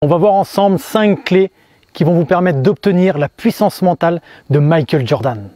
On va voir ensemble 5 clés qui vont vous permettre d'obtenir la puissance mentale de Michael Jordan.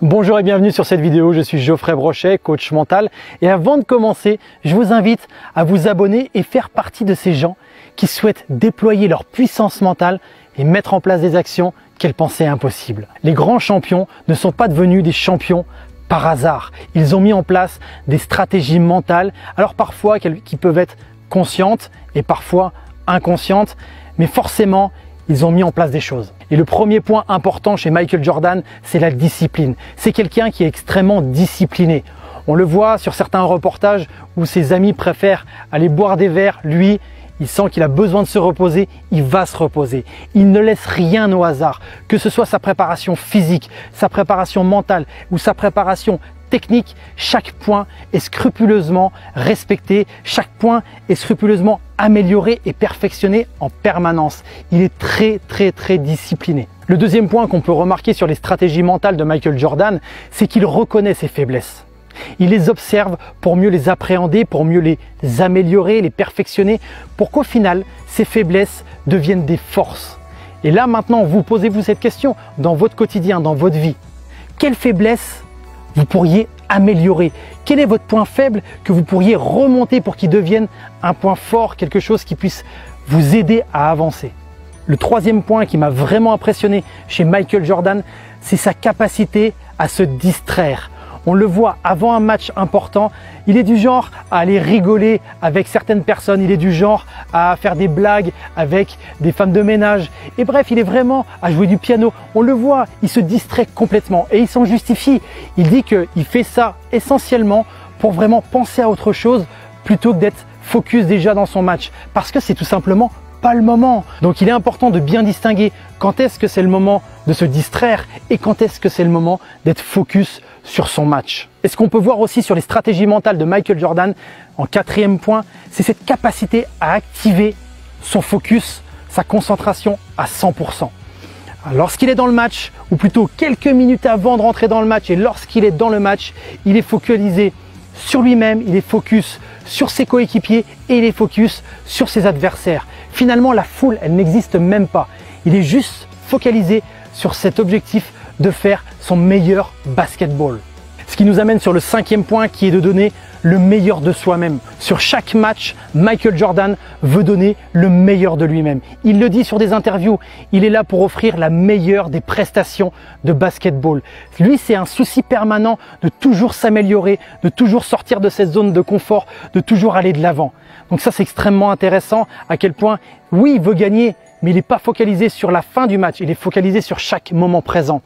Bonjour et bienvenue sur cette vidéo, je suis Geoffrey Brochet, coach mental. Et avant de commencer, je vous invite à vous abonner et faire partie de ces gens qui souhaitent déployer leur puissance mentale et mettre en place des actions qu'elles pensaient impossibles. Les grands champions ne sont pas devenus des champions par hasard. Ils ont mis en place des stratégies mentales, alors parfois qui peuvent être conscientes et parfois inconscientes, mais forcément, ils ont mis en place des choses. Et le premier point important chez Michael Jordan, c'est la discipline. C'est quelqu'un qui est extrêmement discipliné. On le voit sur certains reportages où ses amis préfèrent aller boire des verres. Lui, il sent qu'il a besoin de se reposer, il va se reposer. Il ne laisse rien au hasard, que ce soit sa préparation physique, sa préparation mentale ou sa préparation technique, chaque point est scrupuleusement respecté, chaque point est scrupuleusement amélioré et perfectionné en permanence. Il est très discipliné. Le deuxième point qu'on peut remarquer sur les stratégies mentales de Michael Jordan, c'est qu'il reconnaît ses faiblesses. Il les observe pour mieux les appréhender, pour mieux les améliorer, les perfectionner, pour qu'au final, ces faiblesses deviennent des forces. Et là maintenant, posez-vous cette question dans votre quotidien, dans votre vie. Quelle faiblesse vous pourriez améliorer? Quel est votre point faible que vous pourriez remonter pour qu'il devienne un point fort, quelque chose qui puisse vous aider à avancer? Le troisième point qui m'a vraiment impressionné chez Michael Jordan, c'est sa capacité à se distraire. On le voit avant un match important, il est du genre à aller rigoler avec certaines personnes, il est du genre à faire des blagues avec des femmes de ménage. Et bref, il est vraiment à jouer du piano. On le voit, il se distrait complètement et il s'en justifie. Il dit qu'il fait ça essentiellement pour vraiment penser à autre chose plutôt que d'être focus déjà dans son match. Parce que c'est tout simplement pas le moment. Donc il est important de bien distinguer quand est-ce que c'est le moment de se distraire et quand est-ce que c'est le moment d'être focus sur son match. Et ce qu'on peut voir aussi sur les stratégies mentales de Michael Jordan, en quatrième point, c'est cette capacité à activer son focus, sa concentration à 100%. Lorsqu'il est dans le match, ou plutôt quelques minutes avant de rentrer dans le match, et lorsqu'il est dans le match, il est focalisé sur lui-même, il est focus sur ses coéquipiers et il est focus sur ses adversaires. Finalement, la foule, elle n'existe même pas. Il est juste focalisé sur cet objectif de faire son meilleur basketball. Ce qui nous amène sur le cinquième point qui est de donner le meilleur de soi-même. Sur chaque match, Michael Jordan veut donner le meilleur de lui-même. Il le dit sur des interviews, il est là pour offrir la meilleure des prestations de basketball. Lui, c'est un souci permanent de toujours s'améliorer, de toujours sortir de cette zone de confort, de toujours aller de l'avant. Donc ça, c'est extrêmement intéressant à quel point, oui, il veut gagner, mais il n'est pas focalisé sur la fin du match, il est focalisé sur chaque moment présent.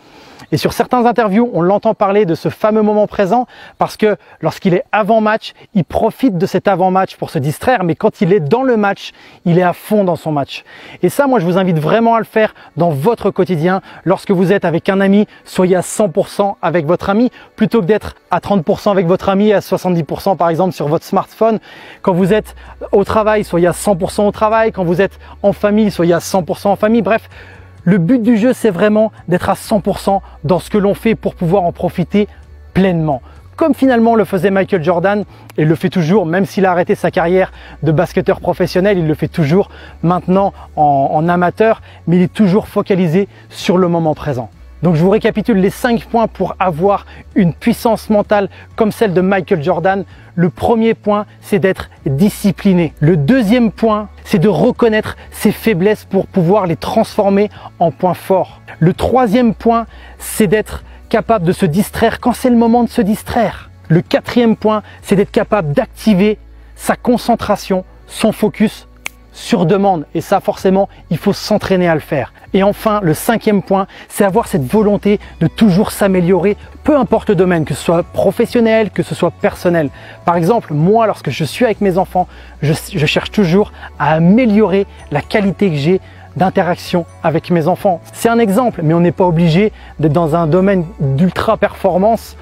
Et sur certains interviews, on l'entend parler de ce fameux moment présent parce que lorsqu'il est avant-match, il profite de cet avant-match pour se distraire, mais quand il est dans le match, il est à fond dans son match. Et ça, moi, je vous invite vraiment à le faire dans votre quotidien. Lorsque vous êtes avec un ami, soyez à 100% avec votre ami plutôt que d'être à 30% avec votre ami et à 70% par exemple sur votre smartphone. Quand vous êtes au travail, soyez à 100% au travail. Quand vous êtes en famille, soyez à 100% en famille. Bref, le but du jeu, c'est vraiment d'être à 100% dans ce que l'on fait pour pouvoir en profiter pleinement. Comme finalement le faisait Michael Jordan, et le fait toujours, même s'il a arrêté sa carrière de basketteur professionnel, il le fait toujours maintenant en amateur, mais il est toujours focalisé sur le moment présent. Donc je vous récapitule les 5 points pour avoir une puissance mentale comme celle de Michael Jordan. Le premier point, c'est d'être discipliné. Le deuxième point, c'est de reconnaître ses faiblesses pour pouvoir les transformer en points forts. Le troisième point, c'est d'être capable de se distraire quand c'est le moment de se distraire. Le quatrième point, c'est d'être capable d'activer sa concentration, son focus sur demande. Et ça, forcément, il faut s'entraîner à le faire. Et enfin, le cinquième point, c'est avoir cette volonté de toujours s'améliorer, peu importe le domaine, que ce soit professionnel, que ce soit personnel. Par exemple, moi, lorsque je suis avec mes enfants, je cherche toujours à améliorer la qualité que j'ai d'interaction avec mes enfants. C'est un exemple, mais on n'est pas obligé d'être dans un domaine d'ultra performance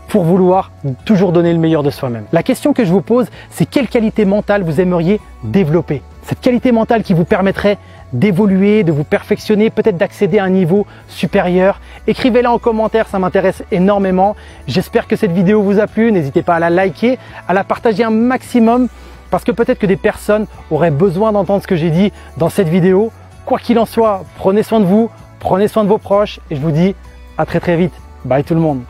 pour vouloir toujours donner le meilleur de soi-même. La question que je vous pose, c'est quelle qualité mentale vous aimeriez développer? Cette qualité mentale qui vous permettrait d'évoluer, de vous perfectionner, peut-être d'accéder à un niveau supérieur. Écrivez-la en commentaire, ça m'intéresse énormément. J'espère que cette vidéo vous a plu. N'hésitez pas à la liker, à la partager un maximum parce que peut-être que des personnes auraient besoin d'entendre ce que j'ai dit dans cette vidéo. Quoi qu'il en soit, prenez soin de vous, prenez soin de vos proches et je vous dis à très vite. Bye tout le monde.